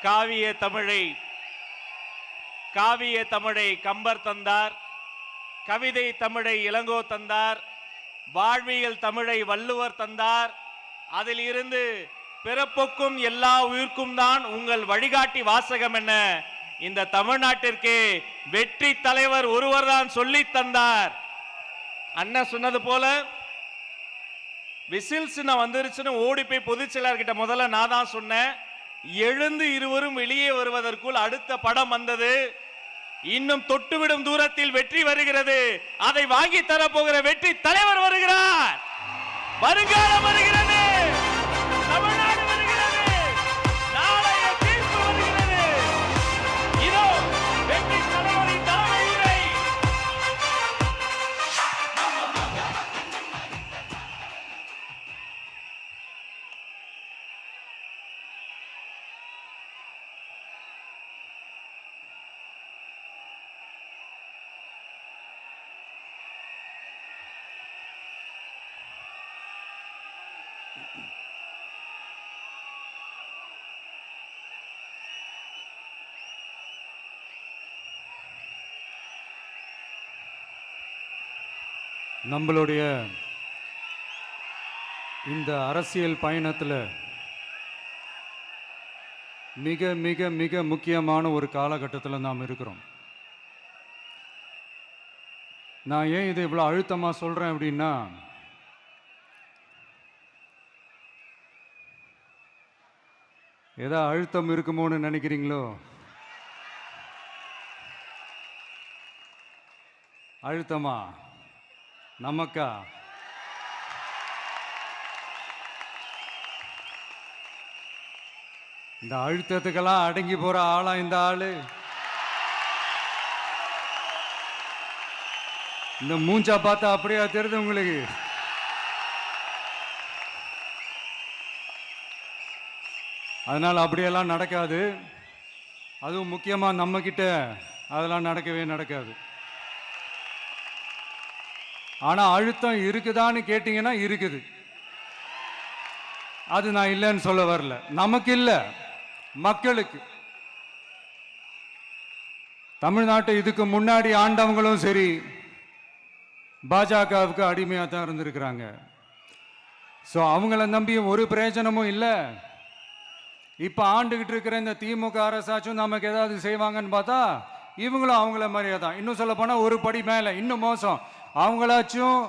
காவிய தமிழை கம்பர் தந்தார், கவிதை தமிழை இளங்கோ தந்தார், வாழ்வியல் தமிழை வள்ளுவர் தந்தார். அதில் இருந்து பிறப்புக்கும் எல்லா உயிர்க்கும் தான் உங்கள் வழிகாட்டி வாசகம் என்ன இந்த தமிழ்நாட்டிற்கு வெற்றி தலைவர் ஒருவர் தான் சொல்லி தந்தார். அண்ணன் சொன்னது போல விசில்ஸ் வந்துருச்சுன்னு ஓடி போய் பொதுச் செயலாளர்கிட்ட முதல்ல நான் தான் சொன்னேன். எழுந்து இருவரும் வெளியே வருவதற்குள் அடுத்த படம் வந்தது. இன்னும் தொட்டுவிடும் தூரத்தில் வெற்றி வருகிறது. அதை வாங்கி தரப்போகிற வெற்றி தலைவர் வருகிறார். வருங்காலம் வருகிறது. தமிழ்நாடு வருகிறது. நாளைய தீர்ப்பு வருகிறது. இதோ வெற்றி தலைவரின் தலைமையை நம்மளுடைய இந்த அரசியல் பயணத்தில் மிக மிக மிக முக்கியமான ஒரு காலகட்டத்தில் நாம் இருக்கிறோம். நான் ஏன் இதை இவ்வளோ அழுத்தமாக சொல்கிறேன் அப்படின்னா, ஏதோ அழுத்தம் இருக்குமோன்னு நினைக்கிறீங்களோ? அழுத்தமா நமக்கா? இந்த அழுத்தத்துக்கெல்லாம் அடங்கி போற ஆளா இந்த ஆளு? இந்த மூஞ்சா பார்த்தா அப்படியா தெரியுது உங்களுக்கு? அதனால அப்படியெல்லாம் நடக்காது. அதுவும் முக்கியமா நம்ம கிட்ட அதெல்லாம் நடக்கவே நடக்காது. ஆனா அழுத்தம் இருக்குதான்னு கேட்டீங்கன்னா இருக்குது. அது நான் இல்லைன்னு சொல்ல வரல. நமக்கு இல்ல, மக்களுக்கு. தமிழ்நாட்டை இதுக்கு முன்னாடி ஆண்டவங்களும் சரி பாஜகவுக்கு அடிமையா தான் இருந்திருக்கிறாங்க. ஸோ அவங்கள நம்பியும் ஒரு பிரயோஜனமும் இல்லை. இப்ப ஆண்டுகிட்டு இருக்கிற இந்த திமுக அரசாச்சும் நமக்கு ஏதாவது செய்வாங்கன்னு பார்த்தா இவங்களும் அவங்கள மாதிரியே தான். இன்னும் சொல்ல போனா ஒரு படி மேல, இன்னும் மோசம். அவங்களாச்சும்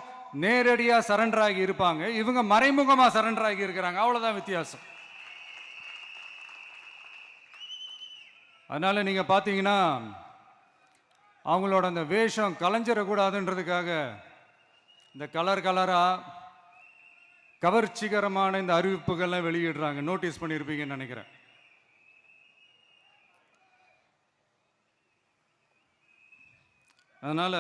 நேரடியா சரண்டர் ஆகி இருப்பாங்க, இவங்க மறைமுகமா சரண்டர் ஆகி இருக்கிறாங்க. அவ்வளவுதான் வித்தியாசம். அதனால நீங்க பாத்தீங்கன்னா அவங்களோட அந்த வேஷம் கலைஞ்சிடக்கூடாதுன்றதுக்காக இந்த கலர் கலரா கவர்ச்சிகரமான இந்த அறிவிப்புகள்லாம் வெளியிடுறாங்க. நோட்டீஸ் பண்ணியிருப்பீங்கன்னு நினைக்கிறேன். அதனால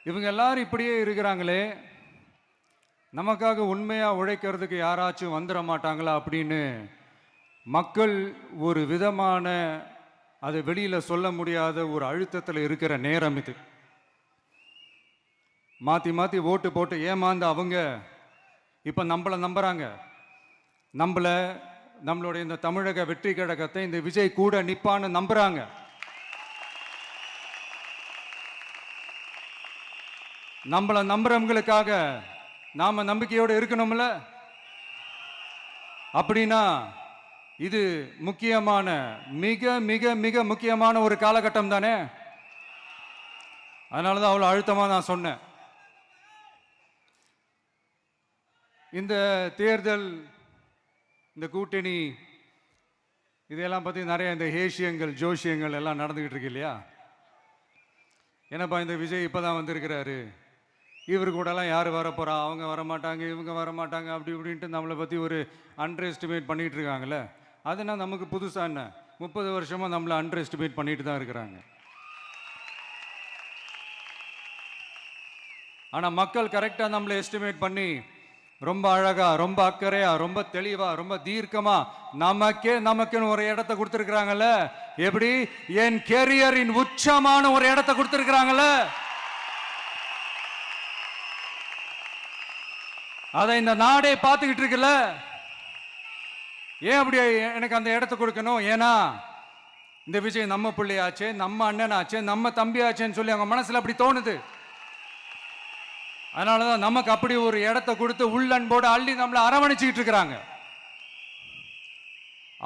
இவங்க எல்லாரும் இப்படியே இருக்கிறாங்களே, நமக்காக உண்மையா உழைக்கிறதுக்கு யாராச்சும் வந்துட மாட்டாங்களா அப்படின்னு மக்கள் ஒரு விதமான அதை வெளியில சொல்ல முடியாத ஒரு அழுத்தத்தில் இருக்கிற நேரம் இது. மாத்தி மாத்தி ஓட்டு போட்டு ஏமாந்து அவங்க இப்ப நம்மளை நம்புறாங்க. நம்மளுடைய இந்த தமிழக வெற்றி கழகத்தை இந்த விஜய் கூட நிப்பான்னு நம்புறாங்க. நம்மளை நம்புறவங்களுக்காக நாம நம்பிக்கையோடு இருக்கணும்ல. அப்படின்னா இது முக்கியமான மிக மிக மிக முக்கியமான ஒரு காலகட்டம் தானே. அதனாலதான் அவ்வளவு அழுத்தமா நான் சொன்னேன். இந்த தேர்தல், இந்த கூட்டணி, இதெல்லாம் பத்தி நிறைய இந்த ஹேஷியங்கள் ஜோஷியங்கள் எல்லாம் நடந்துகிட்டு இருக்கு இல்லையா? என்னப்பா இந்த விஜய் இப்பதான் வந்திருக்கிறாரு, இவரு கூடலாம் யார் வரப்போறா, அவங்க வரமாட்டாங்க, இவங்க வரமாட்டாங்க, அப்படி இப்படின்ட்டு நம்மளை பற்றி ஒரு அண்டர் எஸ்டிமேட் பண்ணிட்டு இருக்காங்களே. அதுனா நமக்கு புதுசாக என்ன? 30 வருஷமாக நம்மளை அண்டர் எஸ்டிமேட் பண்ணிட்டு தான் இருக்கிறாங்க. ஆனால் மக்கள் கரெக்டாக நம்மளை எஸ்டிமேட் பண்ணி ரொம்ப அழகா, ரொம்ப அக்கறையா, ரொம்ப தெளிவா, ரொம்ப தீர்க்கமா நமக்குன்னு ஒரு இடத்த கொடுத்திருக்கிறாங்கல்ல. எப்படி? என் கேரியரின் உச்சமான ஒரு இடத்த கொடுத்திருக்கிறாங்கல்ல. அதை இந்த நாடே பார்த்துக்கிட்டு இருக்குல்ல. ஏன் அப்படி எனக்கு அந்த இடத்த கொடுக்கணும்? ஏன்னா இந்த விஜய் நம்ம பிள்ளையாச்சே, நம்ம அண்ணனாச்சே, நம்ம தம்பியாச்சேன்னு சொல்லி அவங்க மனசுல அப்படி தோணுது. அதனாலதான் நமக்கு அப்படி ஒரு இடத்த கொடுத்து உள்ளன்போடு அள்ளி நம்மளை அரவணைச்சிக்கிட்டு இருக்கிறாங்க.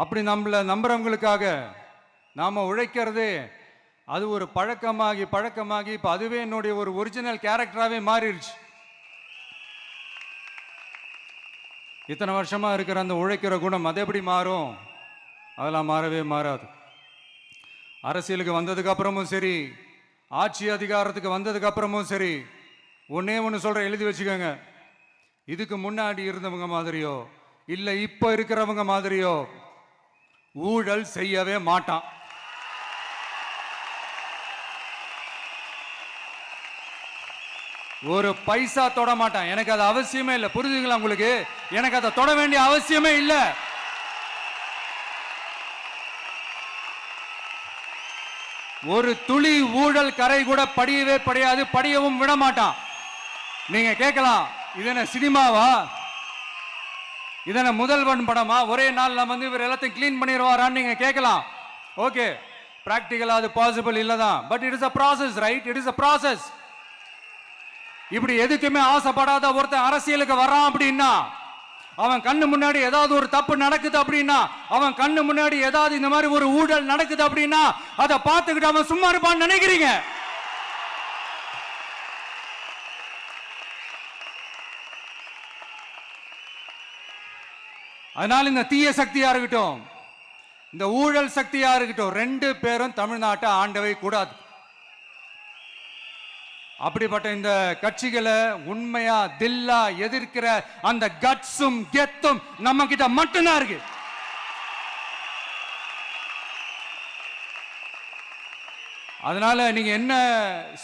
அப்படி நம்மளை நம்புறவங்களுக்காக நாம உழைக்கிறதே அது ஒரு பழக்கமாகி பழக்கமாகி இப்ப அதுவே என்னுடைய ஒரு ஒரிஜினல் கேரக்டராகவே மாறிடுச்சு. இத்தனை வருஷமா இருக்கிற அந்த உழைக்கிற குணம் அது எப்படி மாறும்? அதெல்லாம் மாறவே மாறாது. அரசியலுக்கு வந்ததுக்கு அப்புறமும் சரி, ஆட்சி அதிகாரத்துக்கு வந்ததுக்கு அப்புறமும் சரி, ஒன்னே ஒன்று சொல்ற, எழுதி வச்சுக்கோங்க. இதுக்கு முன்னாடி இருந்தவங்க மாதிரியோ இல்லை இப்போ இருக்கிறவங்க மாதிரியோ ஊழல் செய்யவே மாட்டான். ஒரு பைசா தொட மாட்டான். எனக்கு அது அவசியமே இல்லை. புரிஞ்சுங்களா உங்களுக்கு? எனக்கு அதை தொட வேண்டிய அவசியமே இல்லை. ஒரு துளி ஊழல் கரை கூட படியவே படியாது, படியவும் விட மாட்டான். நீங்க கேட்கலாம், இது என்ன சினிமாவா? இது என்ன முதல்வன் படமா? ஒரே நாள் நம்ம இவர் எல்லாத்தையும் கிளீன் பண்ணிடுவாரான்னு நீங்க கேட்கலாம். ஓகே, பிராக்டிகலா அது பாசிபிள் இல்லதான். But it is a process, right? It is a process. இப்படி எதுக்குமே ஆசைப்படாத ஒருத்தன் அரசியலுக்கு வரான் அப்படின்னா, அவன் கண்ணு முன்னாடி ஏதாவது ஒரு தப்பு நடக்குது அப்படின்னா, அவன் கண்ணு முன்னாடி ஏதாவது இந்த மாதிரி ஒரு ஊழல் நடக்குது அப்படின்னா, அதை பார்த்துக்கிட்டு அவன் சும்மா இருப்பான்னு நினைக்கிறீங்க? அதனால இந்த தீய சக்தியா இருக்கட்டும், இந்த ஊழல் சக்தியா இருக்கட்டும், ரெண்டு பேரும் தமிழ்நாட்டை ஆண்டவே கூடாது. அப்படிப்பட்ட இந்த கட்சிகளை உண்மையா தில்லா எதிர்க்கிற அந்த கட்ஸும் கெத்தும் நம்ம கிட்ட மட்டும்தான் இருக்கு. அதனால நீங்க என்ன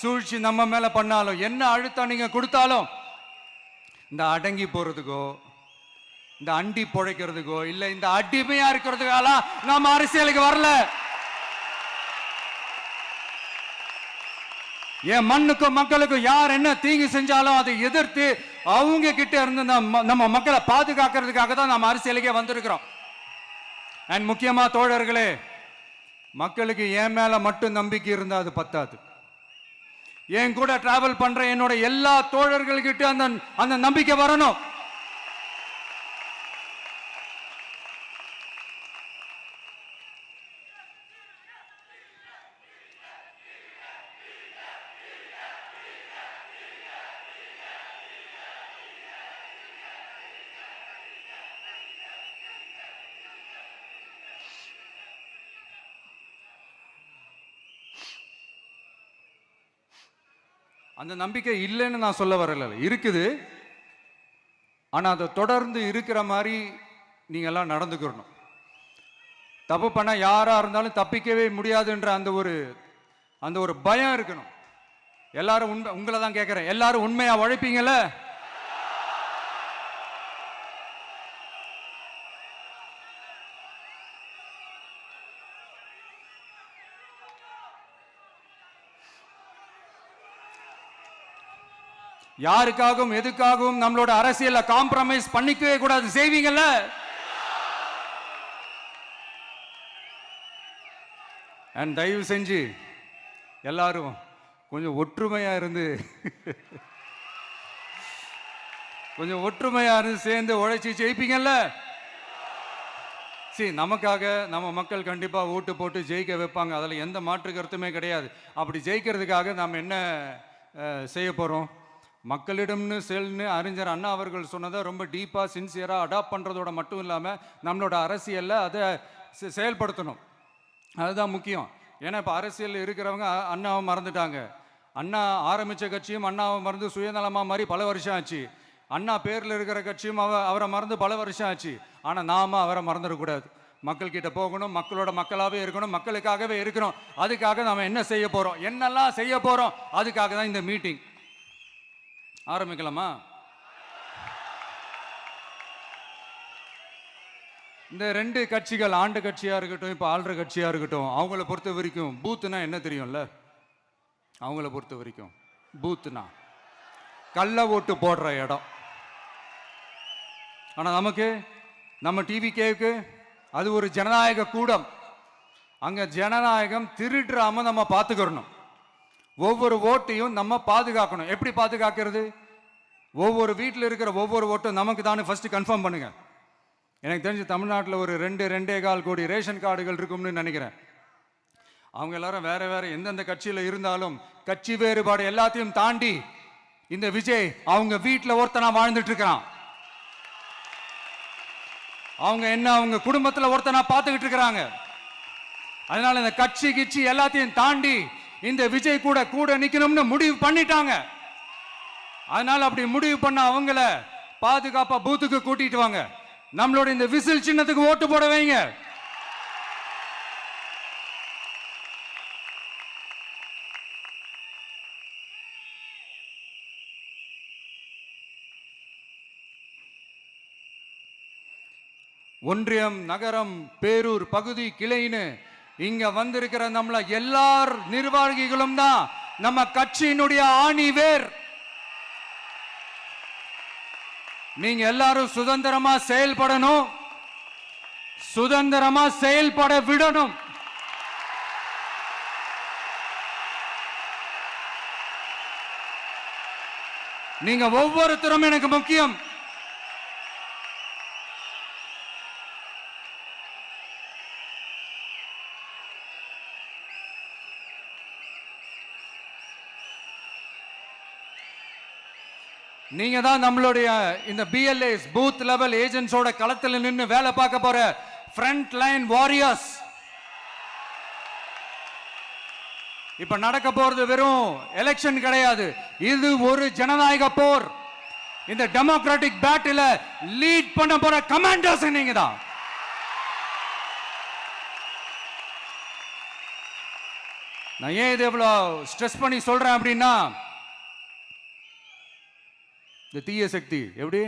சூழ்ச்சி நம்ம மேல பண்ணாலும், என்ன அழுத்தம் நீங்க கொடுத்தாலும், இந்த அடங்கி போறதுக்கோ, இந்த அண்டி பொழைக்கிறதுக்கோ, இல்ல இந்த அடிமையா இருக்கிறதுக்கால நாம அரசியலுக்கு வரல. என் மண்ணுக்கும் மக்களுக்கும் யார் என்ன தீங்கு செஞ்சாலும் அதை எதிர்த்து அவங்க கிட்ட இருந்து நம்ம மக்களை பாதுகாக்கிறதுக்காக தான் நம்ம அரசியலுக்கே வந்திருக்கிறோம். அண்ட் முக்கியமா தோழர்களே, மக்களுக்கு என் மேல மட்டும் நம்பிக்கை இருந்தா அது பத்தாது. என் கூட டிராவல் பண்ற என்னோட எல்லா தோழர்கள்கிட்ட அந்த நம்பிக்கை வரணும். அந்த நம்பிக்கை இல்லைன்னு நான் சொல்ல வரல, இருக்குது. ஆனா அதை தொடர்ந்து இருக்கிற மாதிரி நீங்க எல்லாம் நடந்துக்கணும். தப்பு பண்ண யாரா இருந்தாலும் தப்பிக்கவே முடியாதுன்ற அந்த ஒரு பயம் இருக்கணும். எல்லாரும் உங்களை தான் கேட்கிறேன், எல்லாரும் உண்மையா உழைப்பீங்கல்ல? யாருக்காகவும் எதுக்காகவும் நம்மளோட அரசியல காம்ப்ரமைஸ் பண்ணிக்கவே கூடாது. செய்வீங்கல்ல? அண்ட் தயவு செஞ்சு எல்லாரும் கொஞ்சம் ஒற்றுமையா இருந்து சேர்ந்து உழைச்சி ஜெயிப்பீங்கல்ல? சரி, நமக்காக நம்ம மக்கள் கண்டிப்பா ஓட்டு போட்டு ஜெயிக்க வைப்பாங்க, அதில் எந்த மாற்று கருத்துமே கிடையாது. அப்படி ஜெயிக்கிறதுக்காக நாம் என்ன செய்ய போறோம்? மக்களிடம்னு செல்னு அறிஞர் அண்ணா அவர்கள் சொன்னதை ரொம்ப டீப்பாக சின்சியராக அடாப்ட் பண்ணுறதோட மட்டும் இல்லாமல் நம்மளோட அரசியலில் அதை செயல்படுத்தணும். அதுதான் முக்கியம். ஏன்னா இப்போ அரசியல் இருக்கிறவங்க அண்ணாவை மறந்துட்டாங்க. அண்ணா ஆரம்பித்த கட்சியும் அண்ணாவை மறந்து சுயநலமாக மாதிரி பல வருஷம் ஆச்சு. அண்ணா பேரில் இருக்கிற கட்சியும் அவரை மறந்து பல வருஷம் ஆச்சு. ஆனால் நாம அவரை மறந்துடக்கூடாது. மக்கள்கிட்ட போகணும், மக்களோட மக்களாகவே இருக்கணும், மக்களுக்காகவே இருக்கணும். அதுக்காக நாம் என்ன செய்ய போகிறோம், என்னெல்லாம் செய்ய போகிறோம், அதுக்காக தான் இந்த மீட்டிங். ஆரம்பிக்கலாமா? இந்த ரெண்டு கட்சிகள், ஆண்ட கட்சியா இருக்கட்டும், இப்போ ஆள்ற கட்சியா இருக்கட்டும், அவங்கள பொறுத்த வரைக்கும் பூத்துனா என்ன தெரியும்ல? அவங்கள பொறுத்த வரைக்கும் பூத்துனா கள்ள ஓட்டு போடுற இடம். ஆனா நமக்கு, நம்ம டிவிகேவுக்கு அது ஒரு ஜனநாயக கூடம். அங்க ஜனநாயகம் திருடுறாம நம்ம பார்த்துக்கணும். ஒவ்வொரு ஓட்டையும் நம்ம பாதுகாக்கணும். எப்படி பாதுகாக்கிறது? ஒவ்வொரு வீட்டில் இருக்கிற ஒவ்வொரு ஓட்டும் நமக்கு தானே ஃபர்ஸ்ட் கன்ஃபார்ம் பண்ணுங்க. எனக்கு தெரிஞ்சு தமிழ்நாட்டில் ஒரு 2-2.25 கோடி ரேஷன் கார்டுகள் இருக்கும்னு நினைக்கிறேன். அவங்க எல்லாரும் வேற வேற எந்தெந்த கட்சியில் இருந்தாலும் கட்சி வேறுபாடு எல்லாத்தையும் தாண்டி இந்த விஜய் அவங்க வீட்டில் ஒருத்தனா வாழ்ந்துட்டு இருக்கிறான். அவங்க என்ன அவங்க குடும்பத்தில் ஒருத்தனா பார்த்துக்கிட்டு இருக்கிறாங்க. அதனால இந்த கட்சி கிச்சி எல்லாத்தையும் தாண்டி இந்த விஜய் கூட கூட நிக்கணும்னு முடிவு பண்ணிட்டாங்க. அதனால அப்படி முடிவு பண்ண அவங்கள பாதுகாப்பா பூத்துக்கு கூட்டிட்டு வாங்க. நம்மளோட இந்த விசில் சின்னத்துக்கு ஓட்டு போட வைங்க. ஒன்றியம், நகரம், பேரூர் பகுதி கிளைன்னு இங்க வந்திருக்கிற நம்மள எல்லார் நிர்வாகிகளும் தான் நம்ம கட்சியினுடைய ஆணி வேர். நீங்க எல்லாரும் சுதந்திரமா செயல்படணும், சுதந்திரமா செயல்பட விடணும். நீங்க ஒவ்வொருத்தரும் எனக்கு முக்கியம். நீங்க தான் நம்மளுடைய இந்த பிஎல்ஏஸ் பூத் லெவல் ஏஜென்ட்ஸோட களத்தில் நின்று வேலை பார்க்க போற ஃப்ரண்ட் லைன் வாரியர்ஸ். இப்ப நடக்க போறது வெறும் எலெக்ஷன் கிடையாது, இது ஒரு ஜனநாயக போர். இந்த டெமோக்ராட்டிக் பேட்டில லீட் பண்ண போற கமாண்டர்ஸ் நீங்க தான். நான் ஏன் இது எவ்வளவு ஸ்ட்ரெஸ் பண்ணி சொல்றேன் அப்படின்னா, இந்த தீய சக்தி எப்படி,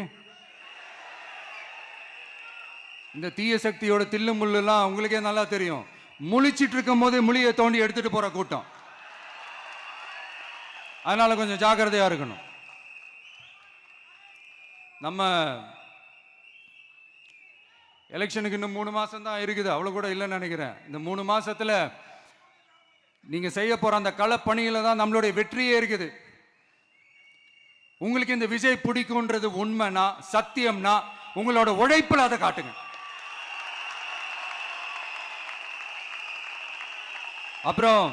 இந்த தீய சக்தியோட தில்லு முள்ளுலாம் உங்களுக்கே நல்லா தெரியும். முழிச்சிட்டு இருக்கும் போது முழியை தோண்டி எடுத்துட்டு போற கூட்டம். அதனால கொஞ்சம் ஜாக்கிரதையா இருக்கணும். நம்ம எலெக்ஷனுக்கு இன்னும் 3 மாசம் தான் இருக்குது, அவ்வளவு கூட இல்லைன்னு நினைக்கிறேன். இந்த 3 மாசத்துல நீங்க செய்ய போற அந்த களப்பணியில தான் நம்மளுடைய வெற்றியே இருக்குது. உங்களுக்கு இந்த விஜய் பிடிக்கும்ன்றது உண்மைனா, சத்தியம்னா, உங்களோட உழைப்புல அதை காட்டுங்க. அப்புறம்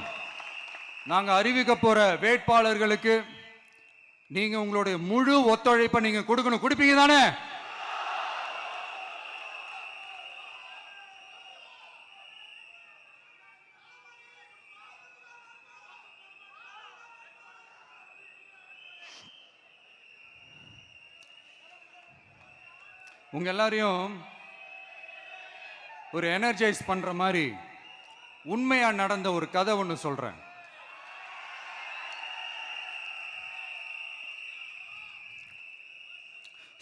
நாங்க அறிவிக்க போற வேட்பாளர்களுக்கு நீங்க உங்களுடைய முழு ஒத்துழைப்பை நீங்க கொடுக்கணும். கொடுப்பீங்க தானே? உங்க எல்லாரையும் ஒரு எனர்ஜைஸ் பண்ற மாதிரி உண்மையா நடந்த ஒரு கதை ஒன்று சொல்றேன்.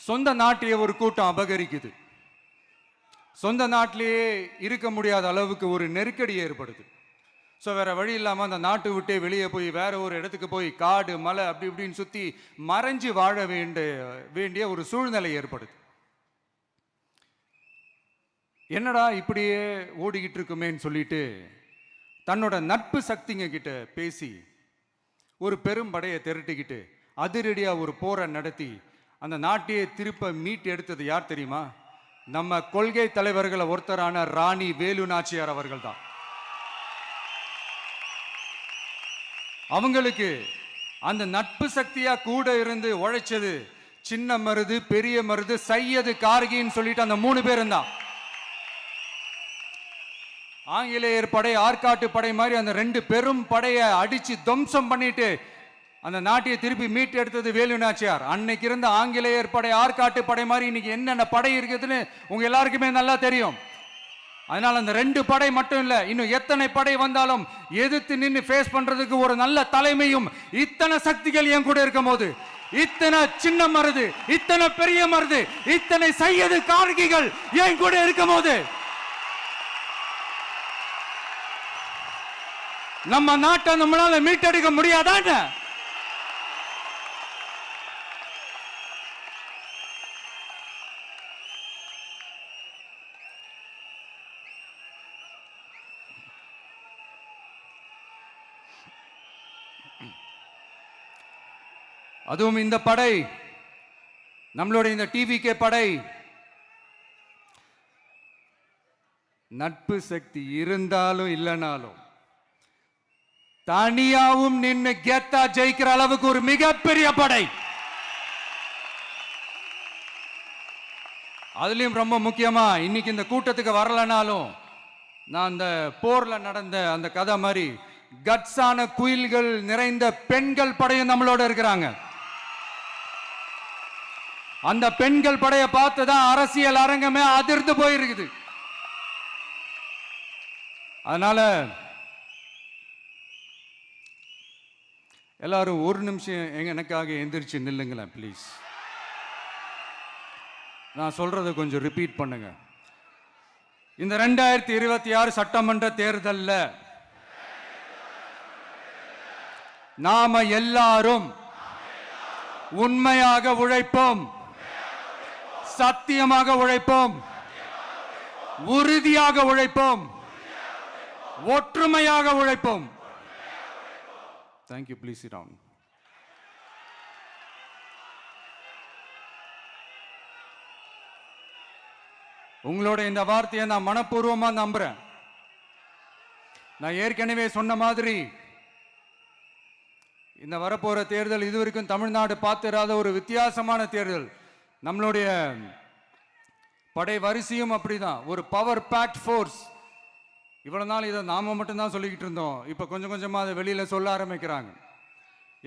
சொந்த நாட்டையே ஒரு கூட்டம் அபகரிக்குது. சொந்த நாட்டிலேயே இருக்க முடியாத அளவுக்கு ஒரு நெருக்கடி ஏற்படுது. ஸோ வேற வழி இல்லாமல் அந்த நாட்டை விட்டே வெளியே போய் வேற ஒரு இடத்துக்கு போய் காடு மலை அப்படி இப்படின்னு சுற்றி மறைஞ்சு வாழ வேண்டிய ஒரு சூழ்நிலை ஏற்படுது. என்னடா இப்படியே ஓடிக்கிட்டு இருக்குமேன்னு சொல்லிட்டு தன்னோட நட்பு சக்திங்க கிட்ட பேசி ஒரு பெரும் படையை திரட்டிக்கிட்டு அதிரடியாக ஒரு போரை நடத்தி அந்த நாட்டையே திருப்ப மீட்டு எடுத்தது யார் தெரியுமா? நம்ம கொள்கை தலைவர்களை ஒருத்தரான ராணி வேலு நாச்சியார் அவர்கள் தான். அவங்களுக்கு அந்த நட்பு சக்தியா கூட இருந்து உழைச்சது சின்ன மருது, பெரிய மருது, சையது, கார்கின்னு சொல்லிட்டு அந்த 3 பேரும் தான். ஆங்கிலேயர் படை, ஆற்காட்டு படை மாதிரி அந்த 2 பெரும் படையை அடிச்சு துவம்சம் பண்ணிட்டு அந்த நாட்டையை திருப்பி மீட்டு எடுத்தது வேலு நாச்சியார். அன்னைக்கு இருந்த ஆங்கிலேயர் படை, ஆற்காட்டு படை மாதிரி இன்னைக்கு என்னென்ன படை இருக்குதுன்னு உங்க எல்லாருக்குமே நல்லா தெரியும். அதனால அந்த 2 படை மட்டும் இல்ல, இன்னும் எத்தனை படை வந்தாலும் எதிர்த்து நின்று ஃபேஸ் பண்றதுக்கு ஒரு நல்ல தலைமையும் இத்தனை சக்திகள் என் கூட இருக்கும் போது இத்தனை சின்ன மருது, இத்தனை பெரிய மருது, இத்தனை சையது கார்கிகள் என் கூட இருக்கும் போது நம்ம நாட்டை நம்மளால மீட்டெடுக்க முடியாதான? அதுவும் இந்த படை, நம்மளுடைய இந்த டிவிகே படை நட்பு சக்தி இருந்தாலும் இல்லைனாலும் தனியாவும் நின்று கெத்தா ஜெயிக்கிற அளவுக்கு ஒரு மிகப்பெரிய படை. அதுலயும் ரொம்ப முக்கியமா இன்னைக்கு இந்த கூட்டத்துக்கு வரலனாலும் நான் அந்த போர்ல நடந்த அந்த கதை மாதிரி கட்ஸான குயில்கள் நிறைந்த பெண்கள் படையும் நம்மளோட இருக்கிறாங்க. அந்த பெண்கள் படையை பார்த்துதான் அரசியல் அரங்கமே அதிர்ந்து போயிருக்குது. அதனால எல்லாரும் ஒரு நிமிஷம் எனக்காக எந்திரிச்சு நில்லுங்களேன் ப்ளீஸ். நான் சொல்றதை கொஞ்சம் ரிப்பீட் பண்ணுங்க. இந்த 2026 சட்டமன்ற தேர்தல்ல நாம எல்லாரும் உண்மையாக உழைப்போம், சத்தியமாக உழைப்போம், உறுதியாக உழைப்போம், ஒற்றுமையாக உழைப்போம். Thank you. Please sit down. உங்களோட இந்த வார்த்தையை நான் மனப்பூர்வமா நம்புறேன். நான் ஏற்கனவே சொன்ன மாதிரி இந்த வரப்போற தேர்தல் இதுவரைக்கும் தமிழ்நாடு பார்த்திராத ஒரு வித்தியாசமான தேர்தல். நம்மளுடைய படை வரிசையும் அப்படிதான், ஒரு பவர் பேக்ட் ஃபோர்ஸ். இவ்வளவு நாள் இதை நாம மட்டும்தான் சொல்லிக்கிட்டு இருந்தோம். இப்போ கொஞ்சம் கொஞ்சமா அதை வெளியில சொல்ல ஆரம்பிக்கிறாங்க.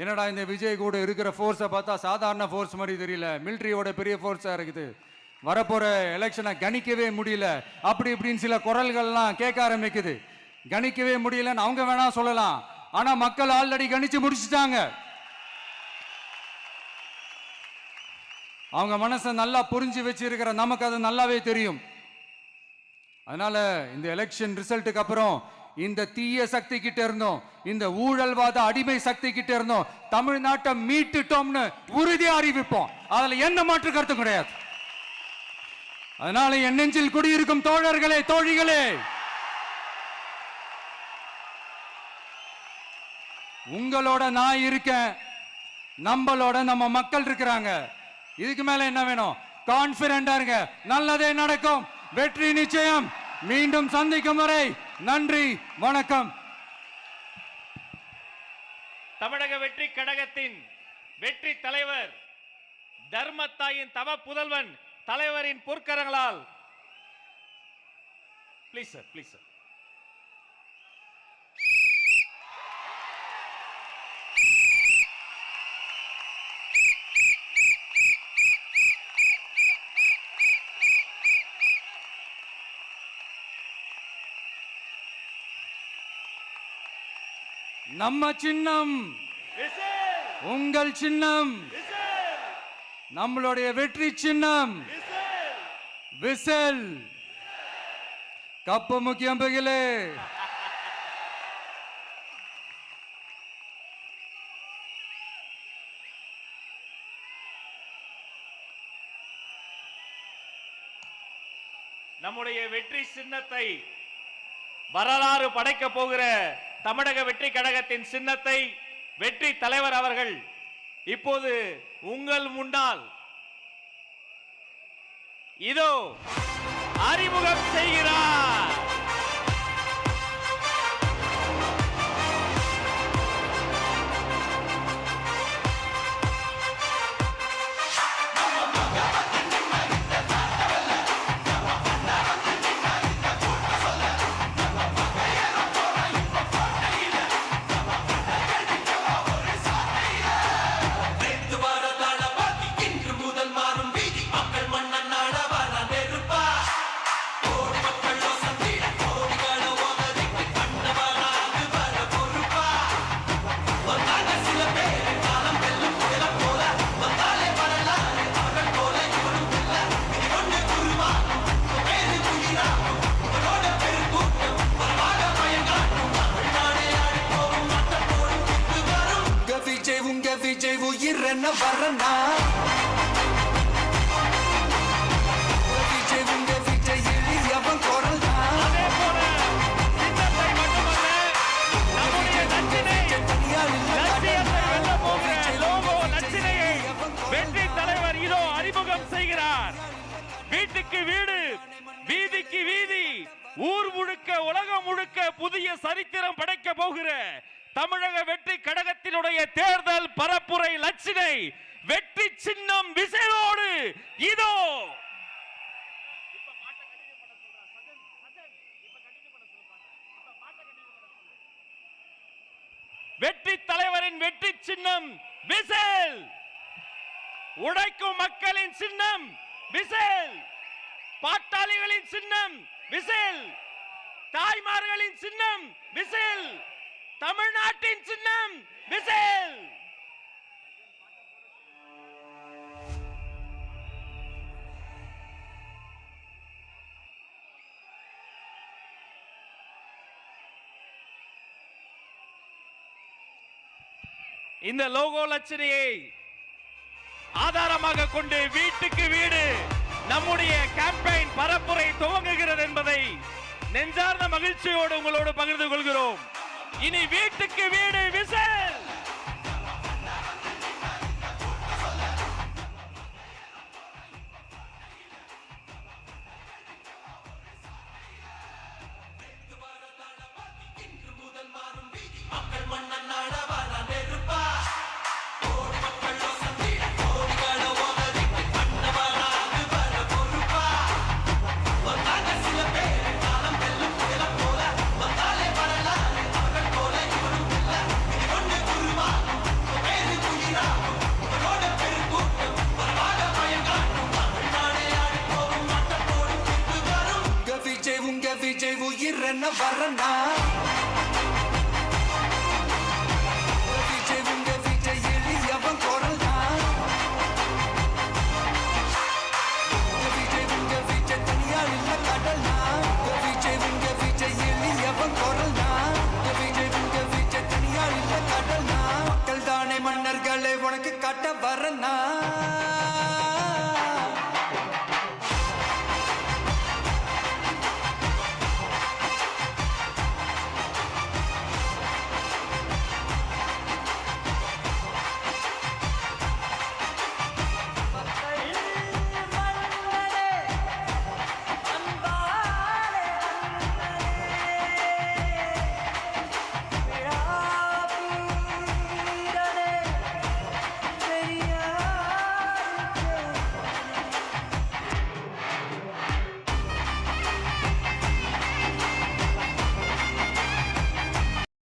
என்னடா இந்த விஜய் கூட இருக்கிற ஃபோர்ஸை பார்த்தா சாதாரண ஃபோர்ஸ் மாதிரி தெரியல, மிலிட்ரியோட பெரிய ஃபோர்ஸா இருக்குது, வரப்போற எலெக்ஷனை கணிக்கவே முடியல, அப்படி இப்படின்னு சில குரல்கள்லாம் கேட்க ஆரம்பிக்குது. கணிக்கவே முடியலன்னு அவங்க வேணா சொல்லலாம், ஆனா மக்கள் ஆல்ரெடி கணிச்சு முடிச்சுட்டாங்க. அவங்க மனசை நல்லா புரிஞ்சு வச்சிருக்கிற நமக்கு அது நல்லாவே தெரியும். அதனால இந்த எலெக்ஷன் ரிசல்ட்டுக்கு அப்புறம் இந்த தீய சக்தி கிட்ட இருந்தோம், இந்த ஊழல்வாத அடிமை சக்தி கிட்ட இருந்தோம் தமிழ்நாட்டை மீட்டுட்டோம்னு உறுதியா அறிவிப்போம். அதுல என்ன மாற்று கருத்து கிடையாது. அதனால என் நெஞ்சில் குடியிருக்கும் தோழர்களே, தோழிகளே, உங்களோட நான் இருக்கேன், நம்மளோட நம்ம மக்கள் இருக்கிறாங்க. இதுக்கு மேல என்ன வேணும்? கான்பிடண்டா இருங்க, நல்லதே நடக்கும், வெற்றி நிச்சயம். மீண்டும் சந்திக்கும் வரை நன்றி, வணக்கம். தமிழக வெற்றி கழகத்தின் வெற்றி தலைவர், தர்மத்தாயின் தவ புதல்வன் தலைவரின் பொற்கரங்களால் ப்ளீஸ் சார், ப்ளீஸ் சார். நம்ம சின்னம், உங்கள் சின்னம், நம்மளுடைய வெற்றி சின்னம் விசில். கப்பு முக்கியம் பகிலே. நம்முடைய வெற்றி சின்னத்தை வரலாறு படைக்க போகிற தமிழக வெற்றி கழகத்தின் சின்னத்தை வெற்றி தலைவர் அவர்கள் இப்போது உங்கள் முன்னால் இதோ அறிமுகம் செய்கிறார். மக்கள் மன்னன் நாட வர நெருப்பா, மக்கள் யோசனை உயிரென்ன வரனா விஜய் உங்க விஜய் எளியவன் குரல் தான் அதே போல சின்னத்தை மட்டுமல்ல நம்முடைய நச்சினை லட்சியத்தை வெல்ல போகிற லோகோ நச்சினையை வெற்றி தலைவர் இதோ அறிமுகம் செய்கிறார். வீட்டுக்கு வீடு, வீதிக்கு வீதி, ஊர் முழுக்க உலகம் முழுக்க புதிய சரித்திரம் படைக்க போகிற தமிழக வெற்றி கழகத்தினுடைய தேர்தல் பரப்புரை லட்சினை வெற்றி சின்னம் விசையோடு இதோ. வெற்றி தலைவரின் வெற்றி சின்னம் விசில். உழைக்கும் மக்களின் சின்னம் விசில். பாட்டாளிகளின் சின்னம் விசில். தாய்மார்களின் சின்னம் விசில். தமிழ்நாட்டின் சின்னம் விசில். இந்த லோகோ லட்சணையை ஆதாரமாக கொண்டு வீட்டுக்கு வீடு நம்முடைய கேம்பெயின் பரப்புரை துவங்குகிறது என்பதை நெஞ்சார்ந்த மகிழ்ச்சியோடு உங்களோடு பகிர்ந்து கொள்கிறோம். இனி வீட்டுக்கு வீடு விசில். விஜய் உயிரென்ன வரனா விஜய் உங்க விஜய் எளியவன் குரல் தான் விஜய் உங்க விஜய் தனியார் இல்ல கடல் தான் விஜய் உங்க விஜய் எளியவன் குரல் தான் விஜய் உங்க விஜய் தனியார் இல்ல கடல் தான் மக்கள் தானே மன்னர்களை உனக்கு காட்ட வரனா